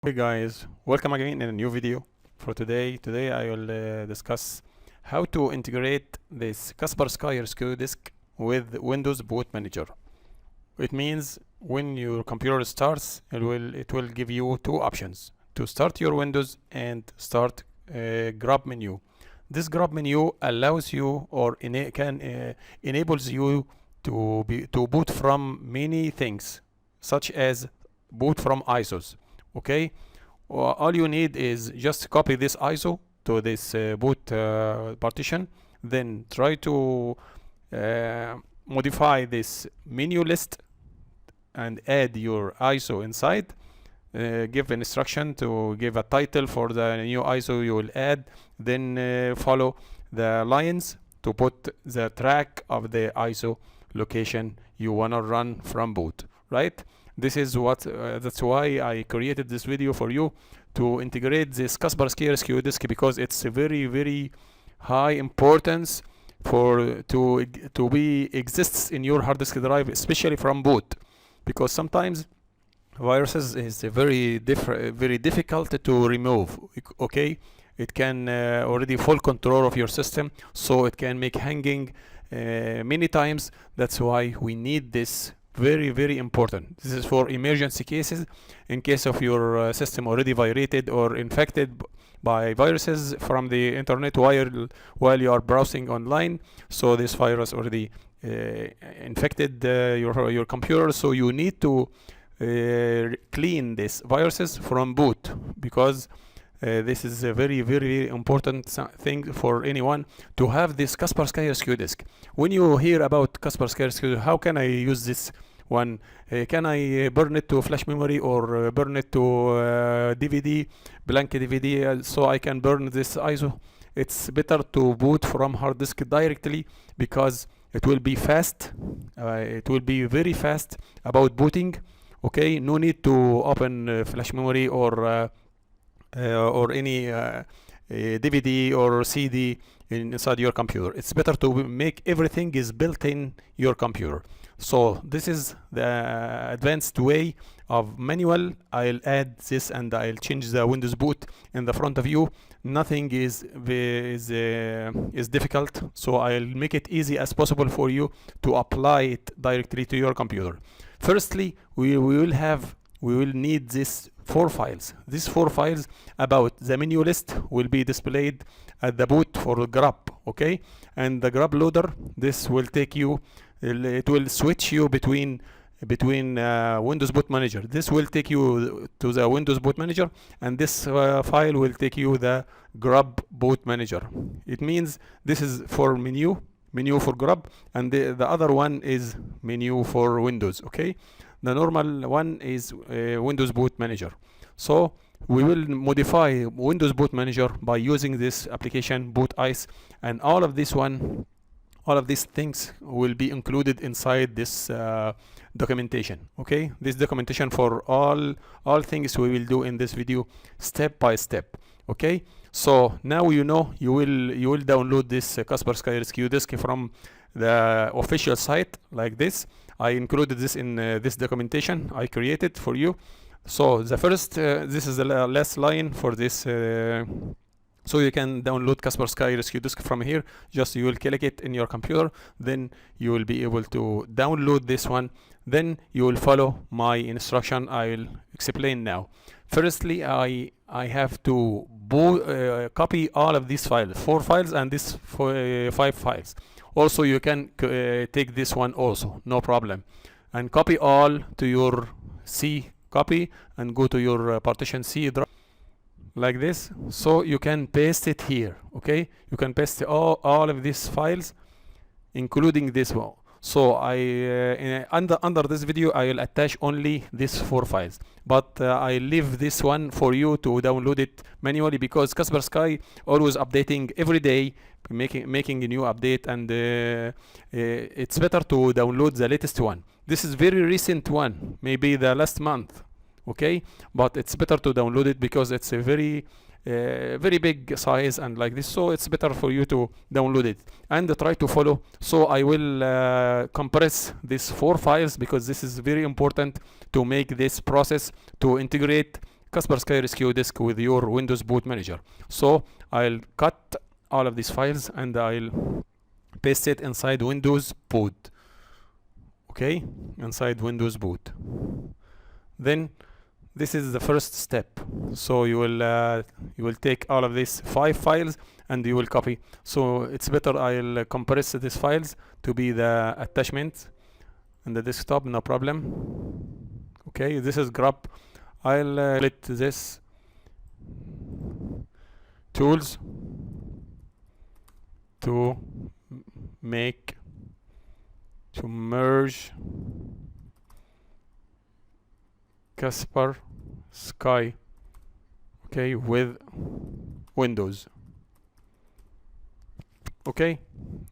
Hey guys, welcome again in a new video. For today I will discuss how to integrate this Kaspersky SKU disk with Windows Boot Manager. It means when your computer starts, it will give you two options: to start your Windows and start grab menu. This grab menu allows you or enables you to boot from many things, such as boot from ISOs. Okay, all you need is just copy this ISO to this boot partition, then try to modify this menu list and add your ISO inside. Give an instruction to give a title for the new ISO you will add, then follow the lines to put the track of the ISO location you wanna run from boot, right? This is what that's why I created this video for you, to integrate this Kaspersky SKU disk, because it's a very high importance for to be exists in your hard disk drive, especially from boot, because sometimes viruses is very difficult to remove. Okay, it can already full control of your system, so it can make hanging many times. That's why we need this. Very important. This is for emergency cases, in case of your system already violated or infected by viruses from the internet while you are browsing online. So this virus already infected your computer, so you need to clean these viruses from boot, because this is a very important thing for anyone to have this Kaspersky SKU disk. When you hear about Kaspersky SKU, how can I use this one? Can I burn it to flash memory or burn it to DVD, blank DVD, so I can burn this ISO? It's better to boot from hard disk directly, because it will be fast. It will be very fast about booting. Okay, no need to open flash memory or any DVD or CD inside your computer. It's better to make everything is built in your computer. So this is the advanced way of manual. I'll add this and I'll change the Windows boot in the front of you. Nothing is difficult, so I'll make it easy as possible for you to apply it directly to your computer. Firstly, we will need these 4 files. These 4 files about the menu list will be displayed at the boot for grab. Okay, and the grab loader, this will take you, it will switch you between Windows Boot Manager. This will take you to the Windows Boot Manager, and this file will take you the grab boot manager. It means this is for menu for grab, and the other one is menu for Windows. Okay, the normal one is Windows Boot Manager. So we will modify Windows Boot Manager by using this application Bootice, and all of these things will be included inside this documentation. Okay, this documentation for all things we will do in this video, step by step. Okay, so now you will download this Kaspersky SKU disk from the official site like this. I included this in this documentation I created for you. So the first, this is the last line for this. So you can download Kaspersky SKU disk from here. Just you will click it in your computer, then you will be able to download this one. Then you will follow my instruction I will explain now. Firstly, I have to copy all of these files, 4 files, and this 5 files. Also, you can take this one also, no problem, and copy all to your C copy and go to your partition C drive like this. So you can paste it here. Okay, you can paste all of these files, including this one. So under this video I will attach only these 4 files, but I leave this one for you to download it manually, because Kaspersky always updating every day, making a new update, and it's better to download the latest one. This is very recent one, maybe the last month. Okay, but it's better to download it because it's a very big size and like this, so it's better for you to download it and try to follow. So I will compress these 4 files, because this is very important to make this process to integrate Kaspersky Rescue Disk with your Windows Boot Manager. So I'll cut all of these files and I'll paste it inside Windows Boot. Okay, inside Windows Boot. Then this is the first step. So you will take all of these 5 files and you will copy. So it's better I'll compress these files to be the attachments in the desktop, no problem. Okay, this is grub. I'll split this tools to merge Kaspersky, okay, with Windows. Okay,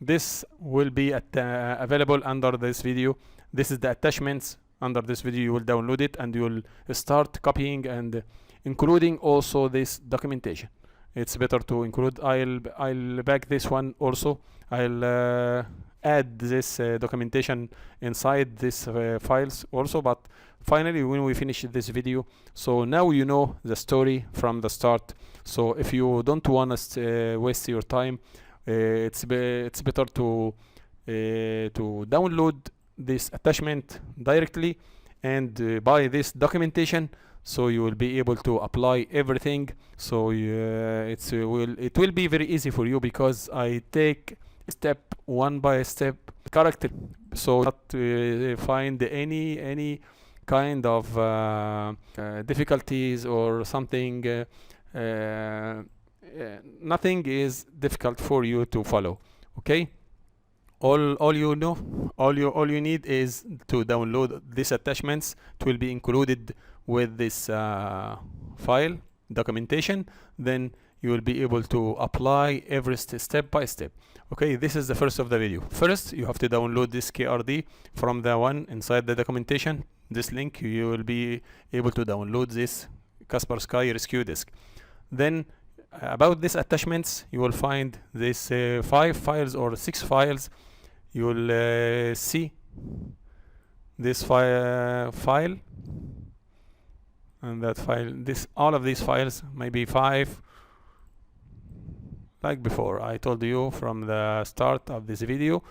this will be available under this video. This is the attachments under this video. You will download it and you will start copying and including also this documentation. It's better to include. I'll back this one also. I'll add this documentation inside this files also. But finally, when we finish this video, so now you know the story from the start. So if you don't want to waste your time, it's better to download this attachment directly and buy this documentation, so you will be able to apply everything. So it will be very easy for you, because I take step one by step character, so not find any kind of difficulties or something. Nothing is difficult for you to follow. Okay, all you need is to download these attachments. It will be included with this file documentation. Then you will be able to apply every step by step. Okay, this is the first of the video. First, you have to download this KRD from the one inside the documentation. This link, you will be able to download this Kaspersky Rescue Disk. Then about these attachments, you will find this 5 files or 6 files. You will see this file and that file. All of these files, maybe 5. Like before, I told you from the start of this video.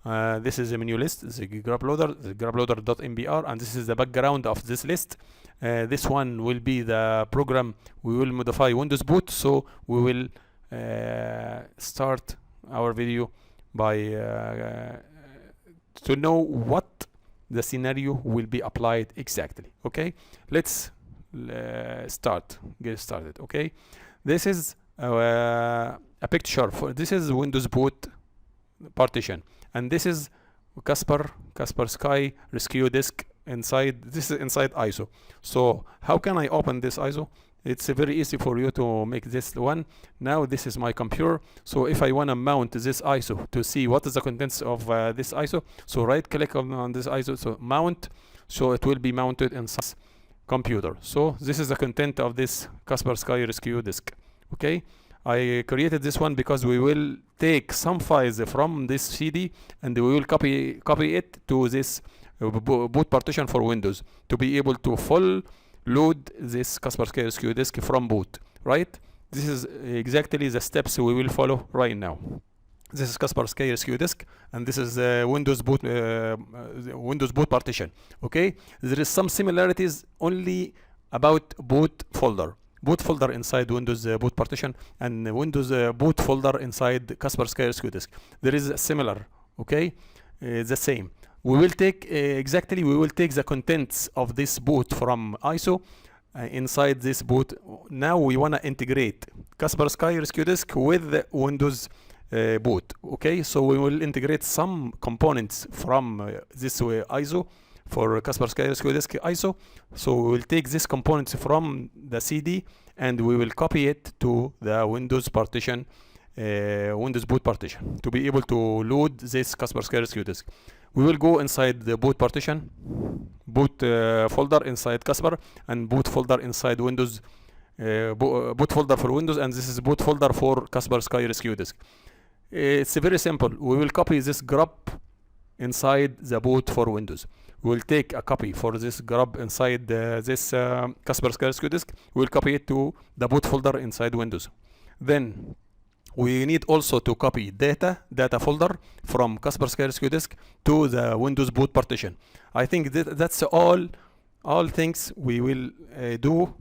This is a menu list, the grub loader, the grubloader.mbr, and this is the background of this list. This one will be the program we will modify Windows Boot. So we will start our video by to know what the scenario will be applied exactly. Okay, let's get started. Okay, this is a picture for this is Windows Boot partition, and this is Kaspersky Rescue Disk inside. This is inside ISO. So how can I open this ISO? It's very easy for you to make this one. Now this is my computer. So if I want to mount this ISO to see what is the contents of this ISO, so right click on this ISO, so mount. So it will be mounted in this computer. So this is the content of this Kaspersky Rescue Disk. Okay, I created this one because we will take some files from this CD and we will copy it to this boot partition for Windows to be able to full load this Kaspersky Rescue Disk from boot. Right? This is exactly the steps we will follow right now. This is Kaspersky Rescue Disk, and this is Windows Boot partition. Okay, there is some similarities only about boot folder. Boot folder inside Windows boot partition and Windows boot folder inside Kaspersky Rescue Disk. There is similar. Okay, the same. We will take the contents of this boot from ISO inside this boot. Now we want to integrate Kaspersky Rescue Disk with Windows boot. Okay, so we will integrate some components from this ISO for Kaspersky Rescue Disk ISO. So we will take this components from the CD and we will copy it to the Windows partition, Windows boot partition, to be able to load this Kaspersky Rescue Disk. We will go inside the boot partition, boot folder inside Kasper, and boot folder inside Windows, boot folder for Windows, and this is boot folder for Kaspersky Rescue Disk. It's very simple. We will copy this grub inside the boot for Windows. We'll take a copy for this grub inside this Kaspersky disk. We'll copy it to the boot folder inside Windows. Then we need also to copy data folder from Kaspersky disk to the Windows boot partition. I think that's all things we will do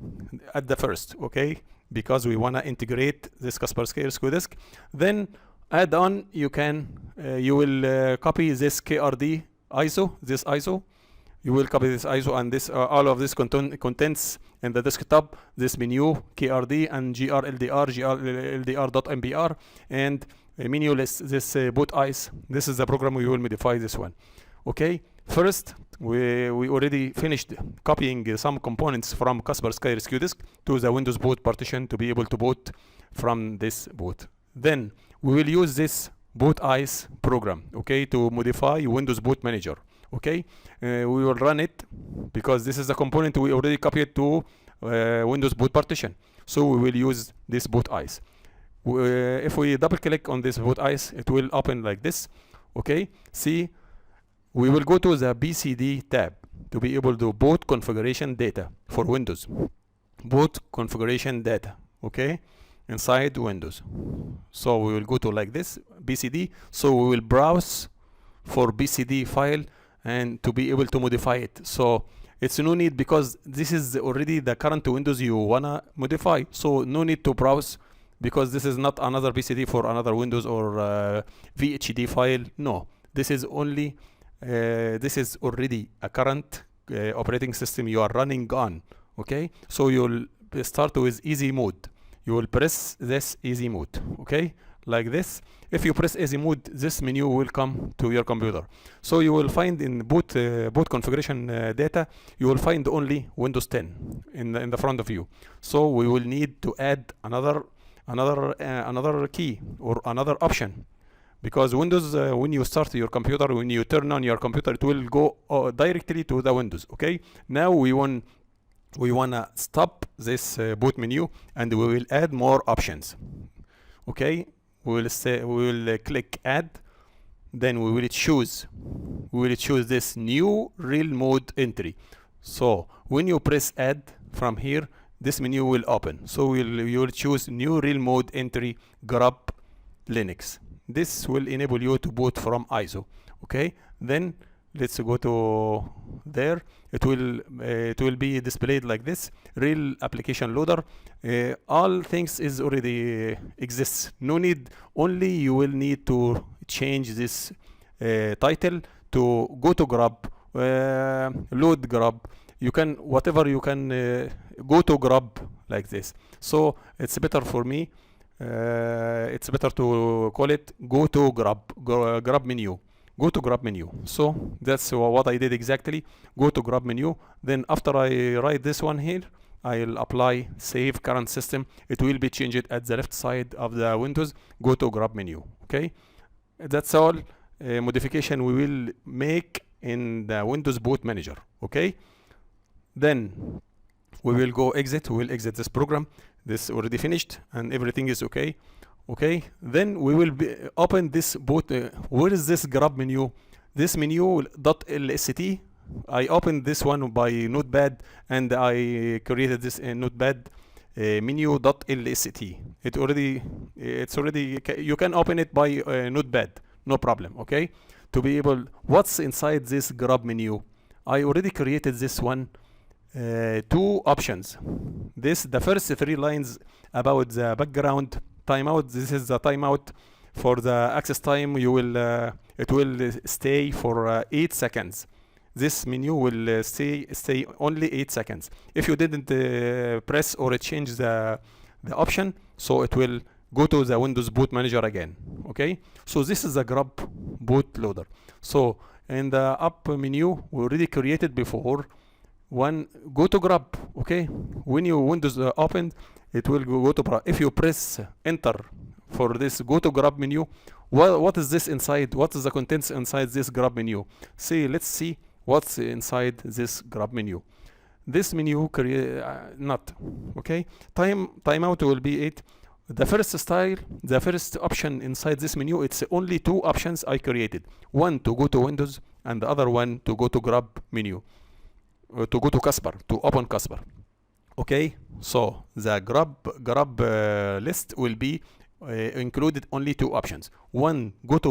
at the first, okay? Because we want to integrate this Kaspersky disk. Then add on, you will copy this KRD ISO, this ISO. You will copy this ISO and this all of this contents in the desktop, this menu KRD and grldr.mbr and menu list, this Bootice. This is the program we will modify this one. Okay, first we already finished copying some components from Kaspersky disk to the Windows boot partition to be able to boot from this boot. Then we will use this Bootice program, okay, to modify Windows boot manager. Okay, we will run it because this is the component we already copied to Windows boot partition. So we will use this Bootice. If we double click on this Bootice, it will open like this. Okay, see, we will go to the BCD tab to be able to boot configuration data for Windows. Boot configuration data, okay, inside Windows. So we will go to like this BCD. So we will browse for BCD file and to be able to modify it. So it's no need because this is already the current Windows you wanna modify. So no need to browse because this is not another BCD for another Windows or VHD file. No, this is only this is already a current operating system you are running on. Okay, so you'll start with easy mode. You will press this easy mode. Okay, like this. If you press easy mode, this menu will come to your computer. So you will find in boot configuration data, you will find only Windows 10 in the front of you. So we will need to add another key or another option, because Windows when you start your computer, when you turn on your computer, it will go directly to the Windows. Okay, now we wanna stop this boot menu and we will add more options. Okay, we will click add, then we will choose this new real mode entry. So when you press add from here, this menu will open. So you will choose new real mode entry grub Linux. This will enable you to boot from ISO. Okay, then let's go to there. It will be displayed like this. Real application loader. All things is already exists. No need. Only you will need to change this title to go to grub, load grub. You can whatever you can go to grub like this. So it's better for me. It's better to call it go to grub menu. Go to grub menu. So that's what I did exactly. Go to grub menu. Then after I write this one here, I'll apply save current system. It will be changed at the left side of the Windows. Go to grub menu. Okay, that's all modification we will make in the Windows boot manager. Okay, then we will go exit. We will exit this program. This already finished and everything is okay. Okay, then we will open this boot. Where is this grub menu? This menu .lst. I opened this one by Notepad and I created this Notepad menu.lst. It's already you can open it by Notepad, no problem. Okay, to be able, what's inside this grub menu? I already created this one. Two options. The first 3 lines about the background timeout. This is the timeout for the access time. You will it will stay for 8 seconds. This menu will stay only 8 seconds. If you didn't press or change the option, so it will go to the Windows boot manager again. Okay, so this is the grub bootloader. So in the up menu we already created before. One, go to grub. Okay, when you Windows opened, it will go to grub. If you press enter for this go to grub menu, what is this inside? What is the contents inside this grub menu? Let's see what's inside this grub menu. This menu not okay. Timeout will be 8. the first style, the first option inside this menu, it's only two options I created. One to go to Windows and the other one to go to grab menu, to go to Casper, to open Casper. Okay, so the grab list will be included only two options. One, go to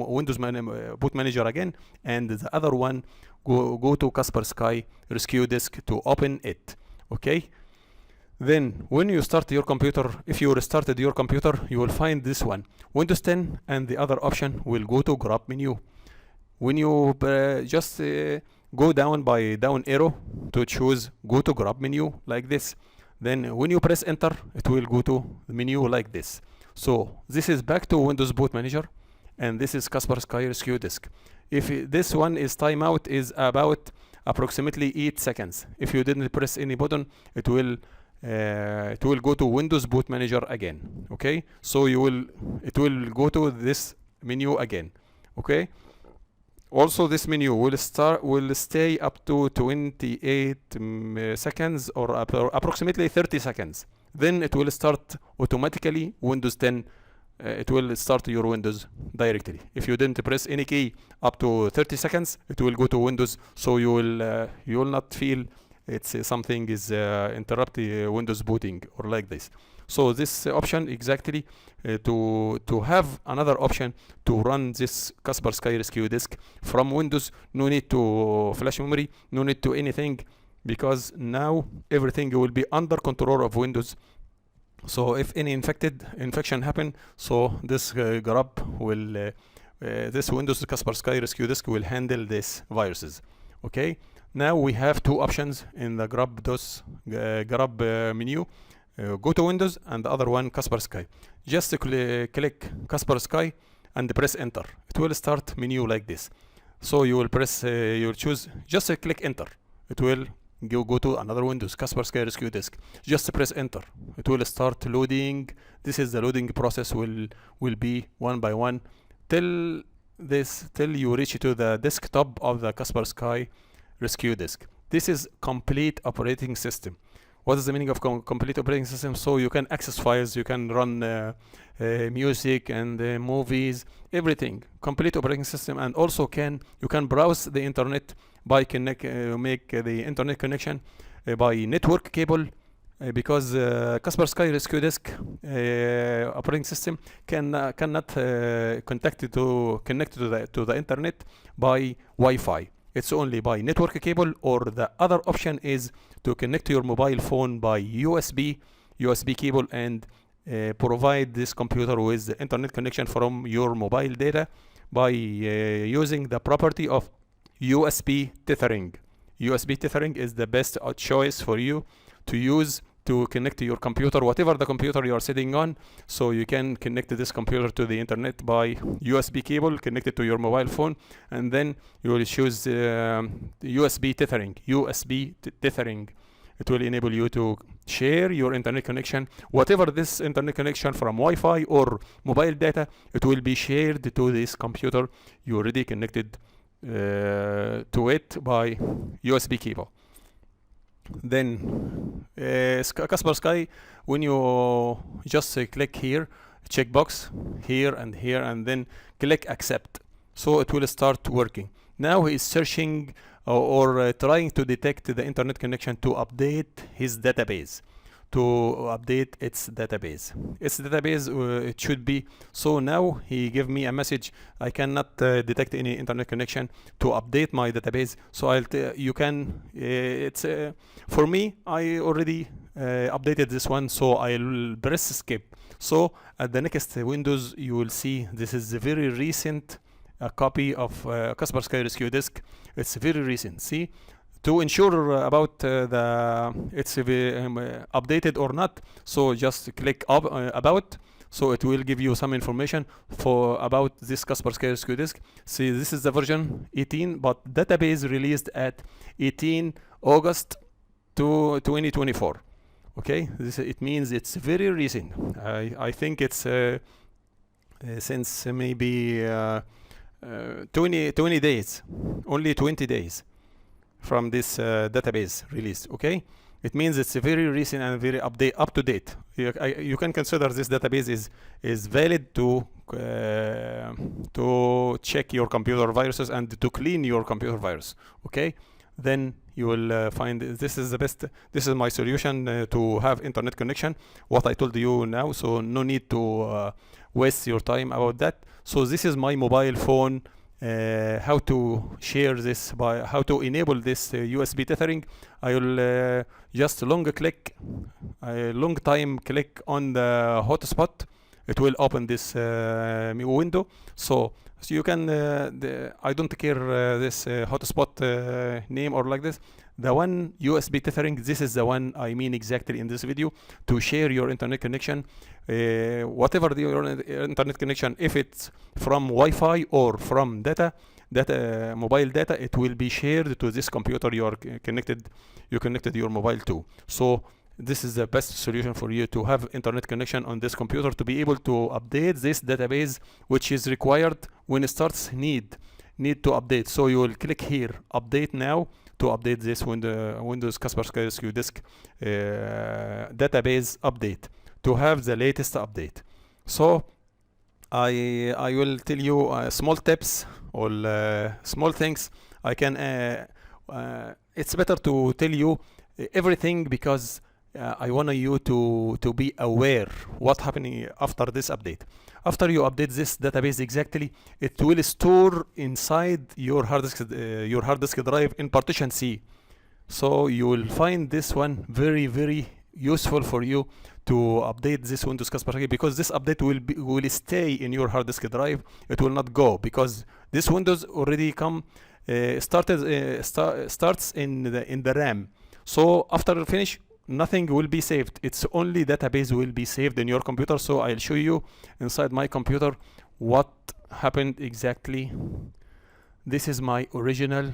Windows Boot Manager again, and the other one, go to Kaspersky Rescue Disk to open it. Okay. Then when you start your computer, if you restarted your computer, you will find this one, Windows 10, and the other option will go to grab menu. When you just go down by down arrow to choose go to grab menu like this, then when you press enter, it will go to the menu like this. So this is back to Windows Boot Manager, and this is Kaspersky Rescue Disk. If this one is timeout is about approximately 8 seconds. If you didn't press any button, it will go to Windows Boot Manager again. Okay, so it will go to this menu again. Okay, also this menu will stay up to 28 seconds or approximately 30 seconds. Then it will start automatically Windows 10. It will start your Windows directly. If you didn't press any key up to 30 seconds, it will go to Windows, so you will not feel it's something is interrupting Windows booting or like this. So this option exactly to have another option to run this Kaspersky Rescue Disk from Windows. No need to flash memory, no need to anything, because now everything will be under control of Windows. So if any infection happen, so this grab will this Windows Kaspersky Rescue Disk will handle this viruses. Okay. Now we have two options in the grab menu. Go to Windows, and the other one Kaspersky. Just click Kaspersky and press enter. It will start menu like this. So you will press, you will choose, just click enter. It will go to another Windows, Kaspersky Rescue Disk. Just press enter. It will start loading. This is the loading process will be one by one till you reach to the desktop of the Kaspersky Rescue Disk. This is complete operating system. What is the meaning of complete operating system? So you can access files, you can run music and movies, everything. Complete operating system, and also you can browse the internet by make the internet connection by network cable, because Kaspersky Rescue Disk operating system cannot connect to the internet by Wi-Fi. It's only by network cable, or the other option is to connect to your mobile phone by USB cable and provide this computer with the internet connection from your mobile data by using the property of USB tethering. USB tethering is the best choice for you to use to connect to your computer, whatever the computer you are sitting on. So you can connect this computer to the internet by USB cable connected to your mobile phone, and then you will choose USB tethering. It will enable you to share your internet connection, whatever this internet connection from Wi-Fi or mobile data, it will be shared to this computer you already connected to it by USB cable. Then Kaspersky, when you just click here, checkbox here, and then click accept, so it will start working. Now he is searching or trying to detect the internet connection to update his database, its database. It should be. So now he gave me a message, I cannot detect any internet connection to update my database. So you can, it's for me, I already updated this one, so I'll press skip. So at the next Windows, you will see this is a very recent copy of Kaspersky Rescue Disk. It's very recent. See, to ensure about it's updated or not, so just click about, so it will give you some information about this Kaspersky Rescue Disk. See, this is the version 18, but database released at 18 August 2024. Okay, it means it's very recent. I think it's since maybe 20 days, only 20 days from this database release. Okay, it means it's very recent and very up to date. You can consider this database is valid to check your computer viruses and to clean your computer virus. Okay, then you will find this is the best. This is my solution to have internet connection. What I told you now, so no need to waste your time about that. So this is my mobile phone. How to share this, by how to enable this USB tethering. I will just long time click on the hotspot. It will open this window. So you can I don't care this hotspot name or like this. The one USB tethering, this is the one I mean exactly in this video, to share your internet connection, whatever your internet connection, if it's from Wi-Fi or from mobile data, it will be shared to this computer you connected your mobile to. So this is the best solution for you to have internet connection on this computer, to be able to update this database, which is required when it starts need to update. So you will click here, update now, to update this Windows Kaspersky disk database update, to have the latest update. So I will tell you small tips or small things. I can it's better to tell you everything, because I want you to be aware what happening after this update. After you update this database exactly, it will store inside your hard disk drive in partition C. So you will find this one very, very useful for you to update this Windows Kaspersky, because this update will stay in your hard disk drive. It will not go, because this Windows already starts in the RAM. So after finish, nothing will be saved. It's only database will be saved in your computer. So I'll show you inside my computer what happened exactly. This is my original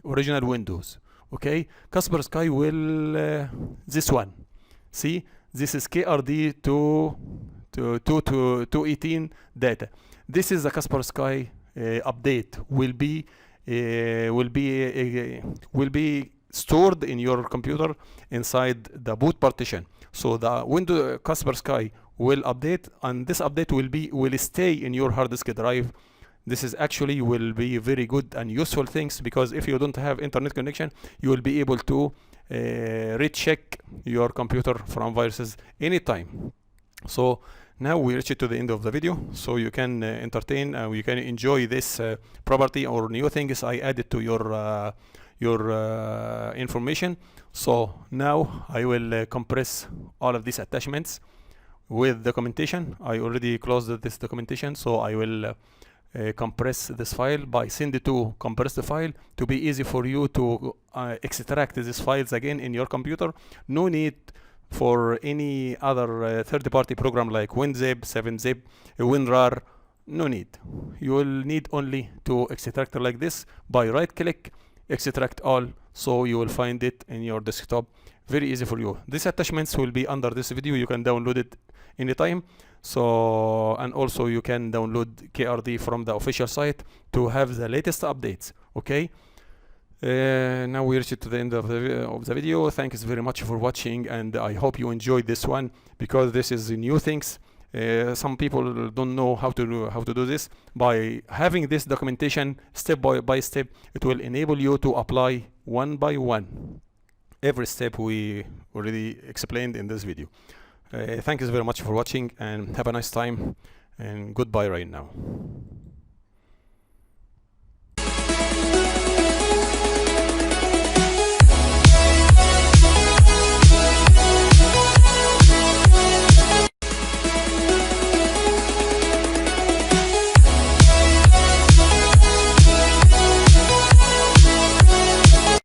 Windows. Okay, Kaspersky will this one. See, this is KRD 218 data. This is the Kaspersky update will be stored in your computer inside the boot partition. So the Windows Kaspersky will update, and this update will stay in your hard disk drive. This is actually will be very good and useful things, because if you don't have internet connection, you will be able to recheck your computer from viruses anytime. So now we reached to the end of the video, so you can entertain and you can enjoy this property or new things I added to your information. So now I will compress all of these attachments with documentation. I already closed this documentation, so I will compress this file by send it to compress the file, to be easy for you to extract these files again in your computer. No need for any other third-party program like WinZip, 7-Zip, WinRAR. No need. You will need only to extract like this by right-click, extract all, so you will find it in your desktop. Very easy for you. These attachments will be under this video. You can download it anytime. So, and also you can download KRD from the official site to have the latest updates. Okay. Now we reached to the end of the video. Thanks very much for watching, and I hope you enjoyed this one, because this is new things. Some people don't know how to do this. By having this documentation step by step, it will enable you to apply one by one every step we already explained in this video. Thank you very much for watching, and have a nice time, and goodbye right now.